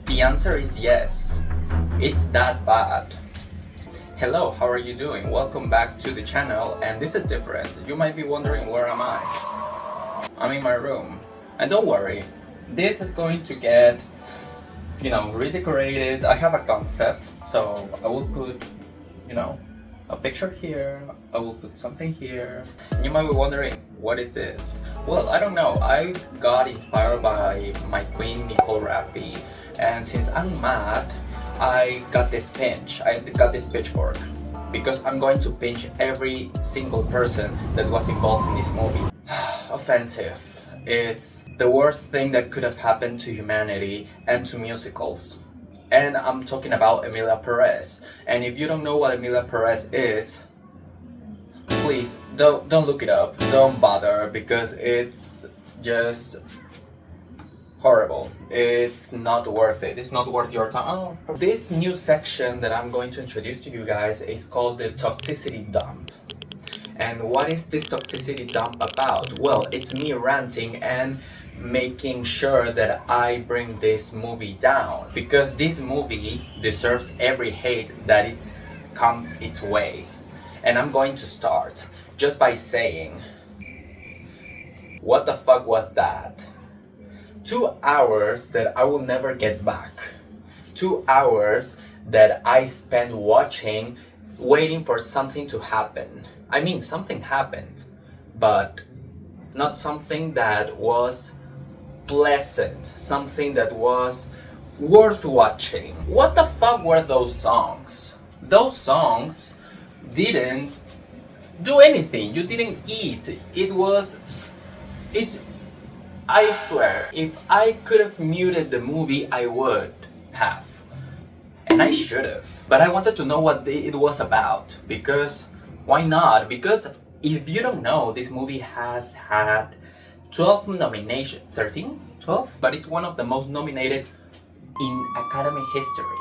The answer is yes. It's that bad. Hello, how are you doing? Welcome back to the channel, and this is different. You might be wondering, where am I? I'm in my room. And don't worry, this is going to get, redecorated. I have a concept, so I will put, a picture here. I will put something here. And you might be wondering, what is this? Well, I don't know. I got inspired by my queen, Nicole Raffi, and since I'm mad, I got this pitchfork, because I'm going to pinch every single person that was involved in this movie. Offensive. It's the worst thing that could have happened to humanity and to musicals. And I'm talking about Emilia Perez. And if you don't know what Emilia Perez is, please don't look it up. Don't bother, because it's just horrible. It's not worth it. It's not worth your time. Oh. This new section that I'm going to introduce to you guys is called the Toxicity Dump. And what is this Toxicity Dump about? Well, it's me ranting and making sure that I bring this movie down, because this movie deserves every hate that it's come its way. And I'm going to start just by saying, what the fuck was that? 2 hours that I will never get back. 2 hours that I spent watching, waiting for something to happen. I mean, something happened, but not something that was pleasant, something that was worth watching. What the fuck were those songs? Those songs didn't do anything. You didn't eat. I swear, if I could have muted the movie, I would have. And I should have. But I wanted to know what it was about, because why not? Because if you don't know, this movie has had 12 nominations, 13? 12? But it's one of the most nominated in Academy history.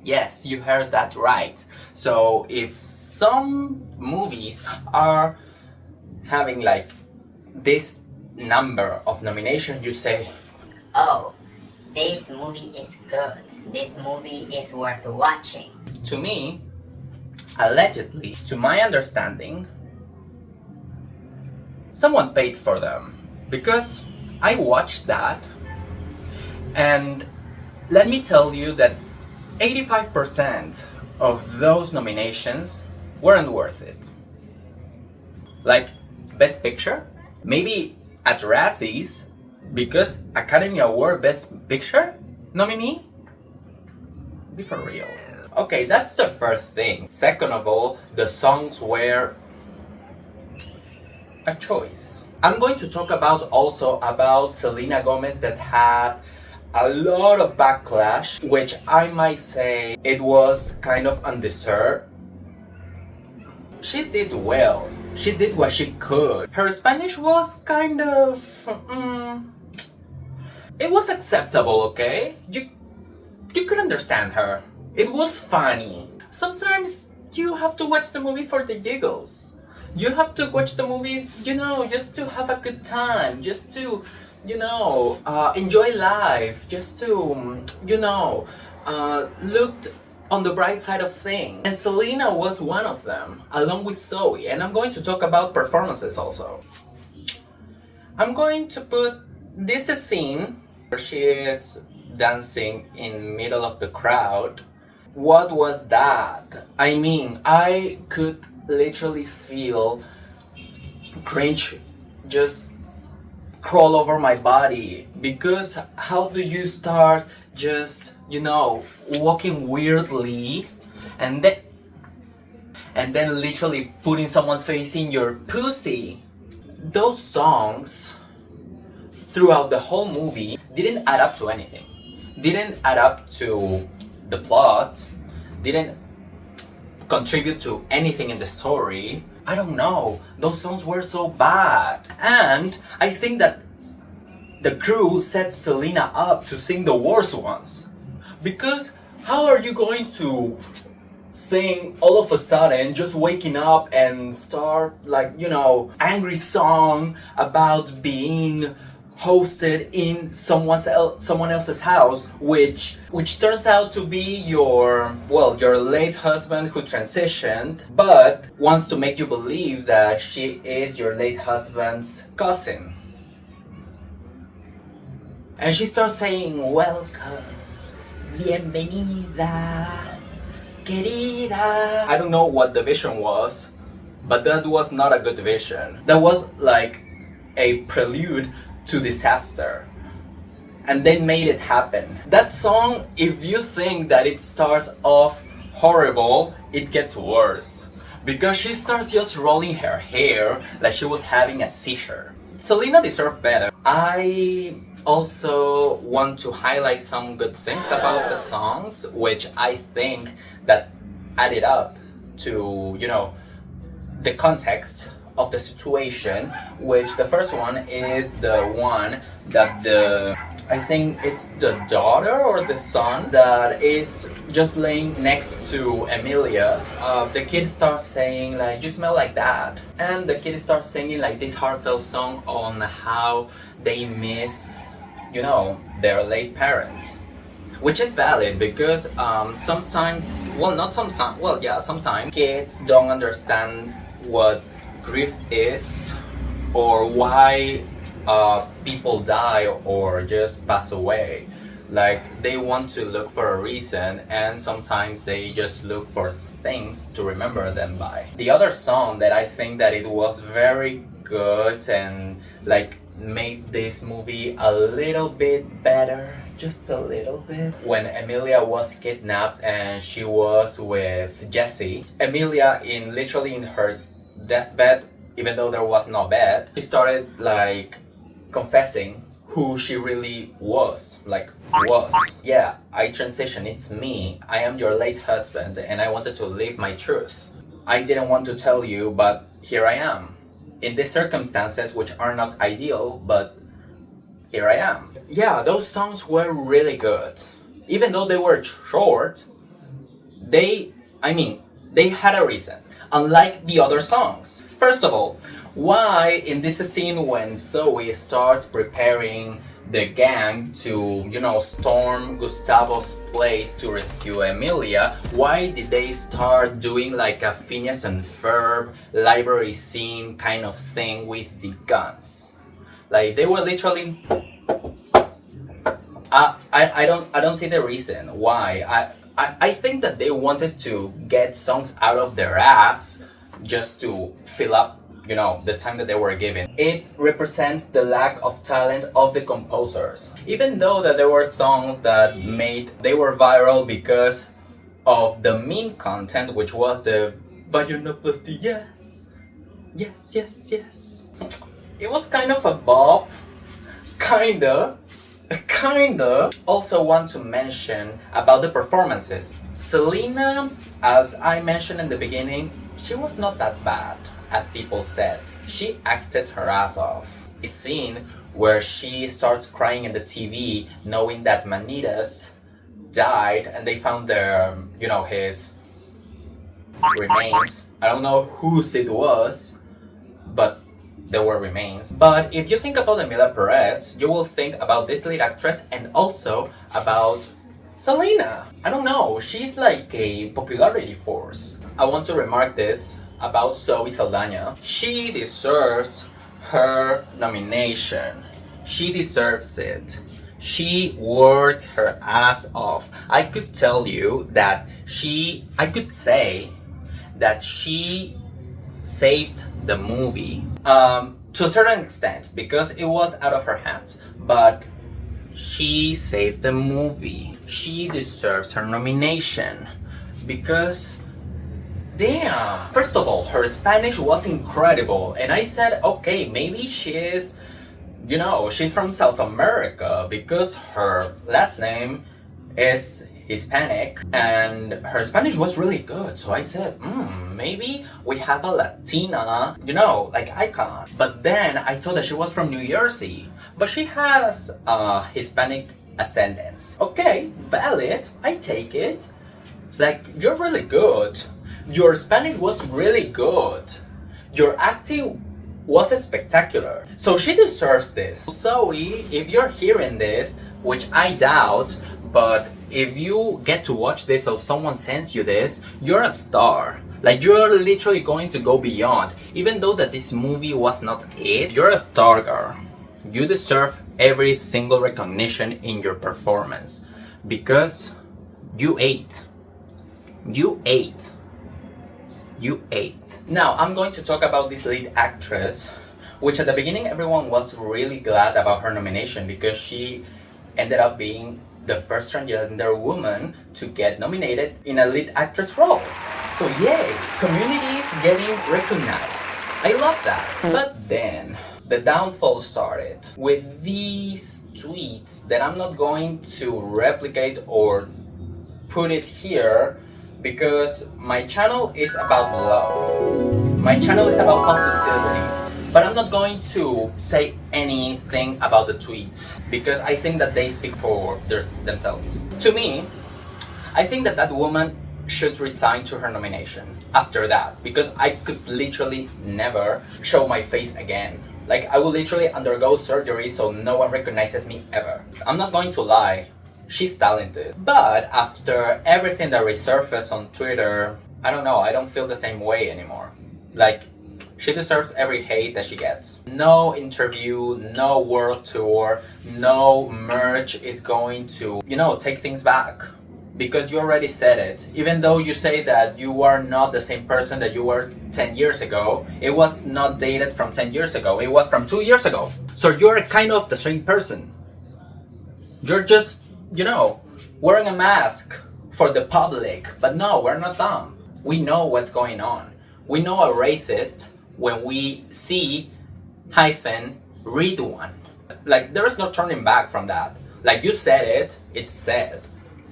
Yes, you heard that right. So if some movies are having like this number of nominations, you say, oh, this movie is good. This movie is worth watching. To me, allegedly, to my understanding, someone paid for them, because I watched that, and let me tell you that 85% of those nominations weren't worth it. Like Best Picture, maybe at Razzies, because Academy Award Best Picture nominee? Be for real. Okay, that's the first thing. Second of all, the songs were a choice. I'm going to talk also about Selena Gomez, that had a lot of backlash, which I might say it was kind of undeserved. She did well. She did what she could. Her Spanish was kind of... it was acceptable, okay? You could understand her. It was funny. Sometimes you have to watch the movie for the giggles. You have to watch the movies, just to have a good time, just to, enjoy life, just to, look on the bright side of things. And Selena was one of them, along with Zoe. And I'm going to talk about performances also. I'm going to put this scene where she is dancing in middle of the crowd. What was that? I mean, I could literally feel cringe just crawl over my body, because how do you start just, walking weirdly and then literally putting someone's face in your pussy? Those songs throughout the whole movie didn't add up to anything. Didn't add up to the plot, didn't contribute to anything in the story. I don't know, those songs were so bad. And I think that the crew set Selena up to sing the worst ones, because how are you going to sing all of a sudden, just waking up and start angry song about being hosted in someone else's house, which turns out to be your late husband who transitioned, but wants to make you believe that she is your late husband's cousin. And she starts saying, "Welcome, bienvenida, querida." I don't know what the vision was, but that was not a good vision. That was like a prelude to disaster. And they made it happen. That song, if you think that it starts off horrible, it gets worse. Because she starts just rolling her hair like she was having a seizure. Selena deserved better. I also want to highlight some good things about the songs, which I think that added up to, the context of the situation, which the first one is the one that I think it's the daughter or the son that is just laying next to Emilia. The kid starts saying like, "You smell like that," and the kid starts singing like this heartfelt song on how they miss, their late parent. Which is valid because sometimes kids don't understand what grief is or why people die or just pass away. Like they want to look for a reason, and sometimes they just look for things to remember them by. The other song that I think that it was very good and like made this movie a little bit better, just a little bit, when Emilia was kidnapped and she was with Jesse. Emilia, literally in her deathbed, even though there was no bed, she started like confessing who she really was. Yeah, I transitioned, it's me, I am your late husband, and I wanted to live my truth. I didn't want to tell you, but here I am. In these circumstances, which are not ideal, but here I am. Yeah, those songs were really good. Even though they were short, they had a reason. Unlike the other songs. First of all, why in this scene when Zoe starts preparing the gang to, storm Gustavo's place to rescue Emilia, why did they start doing like a Phineas and Ferb library scene kind of thing with the guns? Like they were literally... I don't see the reason why. I think that they wanted to get songs out of their ass just to fill up, the time that they were given. It represents the lack of talent of the composers. Even though that there were songs that they were viral because of the meme content, which was the Vaginoplasty, yes. It was kind of a bop, kinda. Also want to mention about the performances. Selena, as I mentioned in the beginning, she was not that bad, as people said. She acted her ass off. A scene where she starts crying in the TV, knowing that Manitas died, and they found his remains. I don't know whose it was, but there were remains. But if you think about Emilia Perez, you will think about this lead actress and also about Selena. I don't know, she's like a popularity force. I want to remark this about Zoe Saldana. She deserves her nomination. She deserves it. She worked her ass off. I could say that she saved the movie. To a certain extent, because it was out of her hands, but she saved the movie. She deserves her nomination because, damn. First of all, her Spanish was incredible, and I said, okay, maybe she's from South America because her last name is Hispanic, and her Spanish was really good. So I said, maybe we have a Latina, icon. But then I saw that she was from New Jersey, but she has Hispanic ascendance. Okay, valid, I take it. Like, you're really good. Your Spanish was really good. Your acting was spectacular. So she deserves this. Zoe, if you're hearing this, which I doubt, but if you get to watch this or someone sends you this, you're a star. Like, you're literally going to go beyond. Even though that this movie was not it, you're a star, girl. You deserve every single recognition in your performance because you ate. You ate. You ate. Now, I'm going to talk about this lead actress, which at the beginning everyone was really glad about her nomination because she ended up being the first transgender woman to get nominated in a lead actress role. So yay, community is getting recognized. I love that. But then, the downfall started with these tweets that I'm not going to replicate or put it here because my channel is about love. My channel is about positivity. But I'm not going to say anything about the tweets because I think that they speak for themselves. To me, I think that that woman should resign to her nomination after that because I could literally never show my face again. Like, I will literally undergo surgery so no one recognizes me ever. I'm not going to lie, she's talented. But after everything that resurfaced on Twitter, I don't know, I don't feel the same way anymore. Like, she deserves every hate that she gets. No interview, no world tour, no merch is going to, take things back. Because you already said it. Even though you say that you are not the same person that you were 10 years ago, it was not dated from 10 years ago, it was from 2 years ago. So you're kind of the same person. You're just, wearing a mask for the public. But no, we're not dumb. We know what's going on. We know a racist when we see read one. Like, there is no turning back from that. Like, you said it, it's said.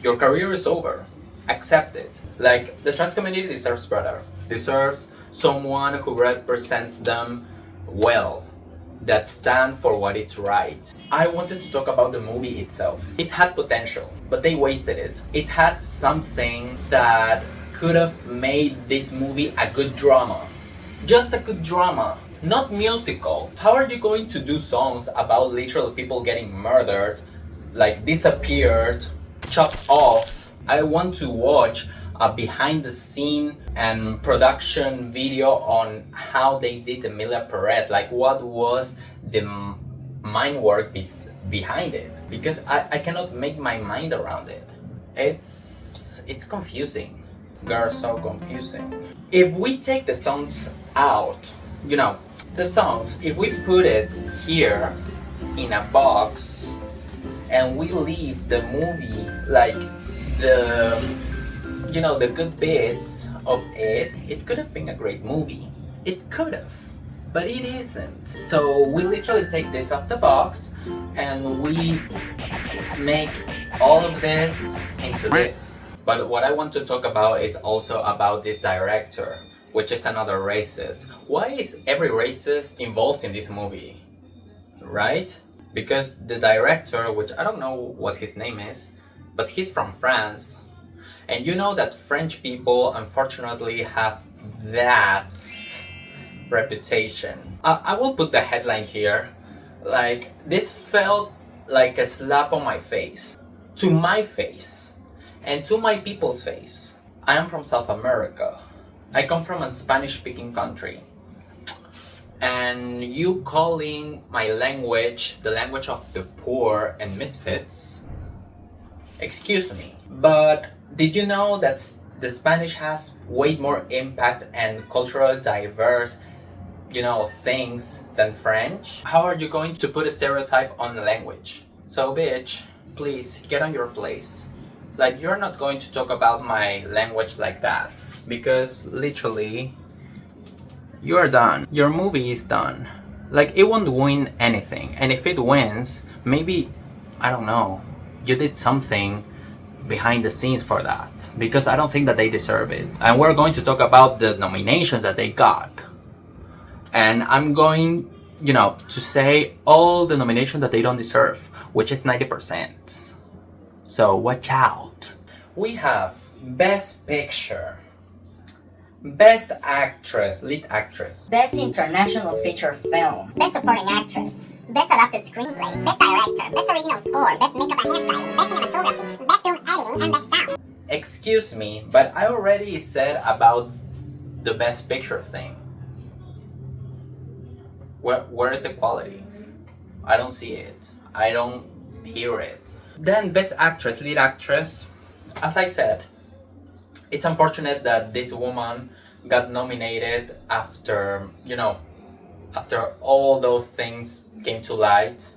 Your career is over. Accept it. Like, the trans community deserves better. Deserves someone who represents them well. That stand for what is right. I wanted to talk about the movie itself. It had potential, but they wasted it. It had something that could have made this movie a good drama. Just a good drama. Not musical. How are you going to do songs about literal people getting murdered, like disappeared, chopped off? I want to watch a behind the scene and production video on how they did Emilia Perez, like what was the mind work behind it, because I cannot make my mind around it. It's confusing, girl, so confusing. If we take the songs out, the songs, if we put it here in a box and we leave the movie, like the good bits of it, it could have been a great movie. It could have, but it isn't. So we literally take this off the box and we make all of this into this. But what I want to talk about is also about this director, which is another racist. Why is every racist involved in this movie? Right? Because the director, which I don't know what his name is, but he's from France. And you know that French people unfortunately have that reputation. I will put the headline here. Like, this felt like a slap on my face. To my face. And to my people's face. I am from South America. I come from a Spanish-speaking country. And you calling my language the language of the poor and misfits? Excuse me. But did you know that the Spanish has way more impact and cultural diverse, things than French? How are you going to put a stereotype on the language? So bitch, please get on your place. Like, you're not going to talk about my language like that, because literally you are done. Your movie is done. Like, it won't win anything, and if it wins, maybe, I don't know, you did something behind the scenes for that, because I don't think that they deserve it. And we're going to talk about the nominations that they got, and I'm going, to say all the nominations that they don't deserve, which is 90%. So watch out. We have Best Picture, Best actress, lead actress. Best international feature film. Best supporting actress, best adapted screenplay, best director, best original score, best makeup and hairstyling, best cinematography, best film editing, and best sound. Excuse me, but I already said about the best picture thing. Where is the quality? I don't see it. I don't hear it. Then best actress, lead actress. As I said, it's unfortunate that this woman got nominated after, after all those things came to light.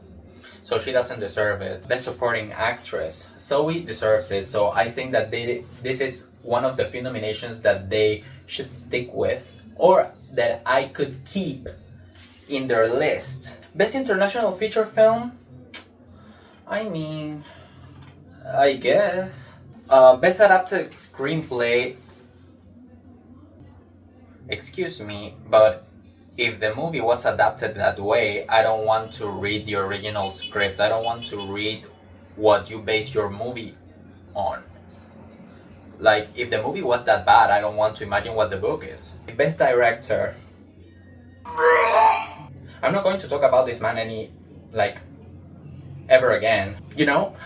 So she doesn't deserve it. Best supporting actress, Zoe deserves it. So I think that this is one of the few nominations that they should stick with, or that I could keep in their list. Best international feature film, I mean, I guess. Best adapted screenplay. Excuse me, but if the movie was adapted that way, I don't want to read the original script. I don't want to read what you base your movie on. Like, if the movie was that bad, I don't want to imagine what the book is. Best director. I'm not going to talk about this man ever again.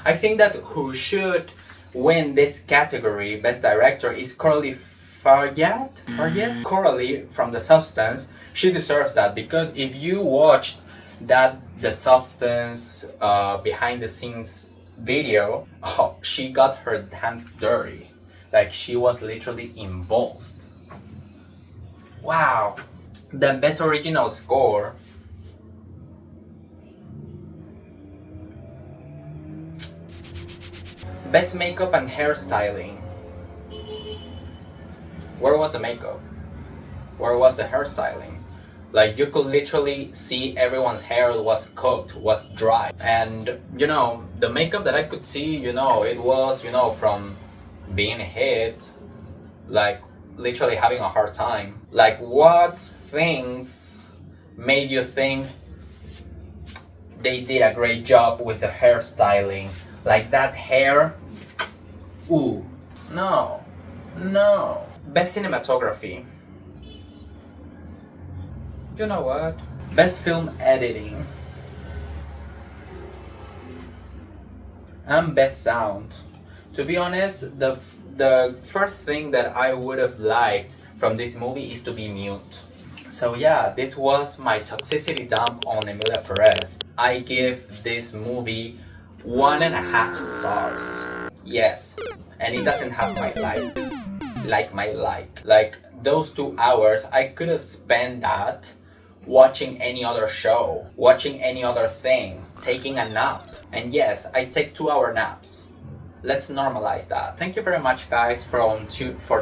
I think that who should win this category, best director, is Coralie Farjat? Coralie from The Substance. She deserves that, because if you watched The Substance behind the scenes video, she got her hands dirty. Like, she was literally involved. Wow. The best original score. Best makeup and hairstyling. Where was the makeup? Where was the hairstyling? Like, you could literally see everyone's hair was cooked, was dry. And, the makeup that I could see, it was, from being hit, like, literally having a hard time. Like, what things made you think they did a great job with the hairstyling? Like, that hair, ooh, no. Best cinematography. You know what? Best film editing. And best sound. To be honest, the first thing that I would have liked from this movie is to be mute. So yeah, this was my toxicity dump on Emilia Perez. I give this movie 1.5 stars. Yes, and it doesn't have my like. Like, those 2 hours, I could have spent that watching any other show, watching any other thing, taking a nap. And yes, I take 2-hour naps. Let's normalize that. Thank you very much, guys, for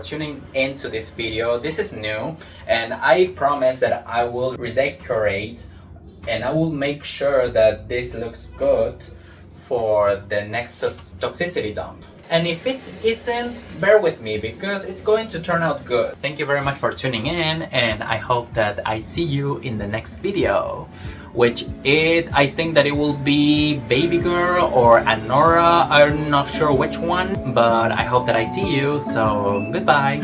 tuning into this video. This is new, and I promise that I will redecorate and I will make sure that this looks good for the next toxicity dump. And if it isn't, bear with me, because it's going to turn out good. Thank you very much for tuning in, and I hope that I see you in the next video, I think that it will be Baby Girl or Anora. I'm not sure which one, but I hope that I see you, so goodbye.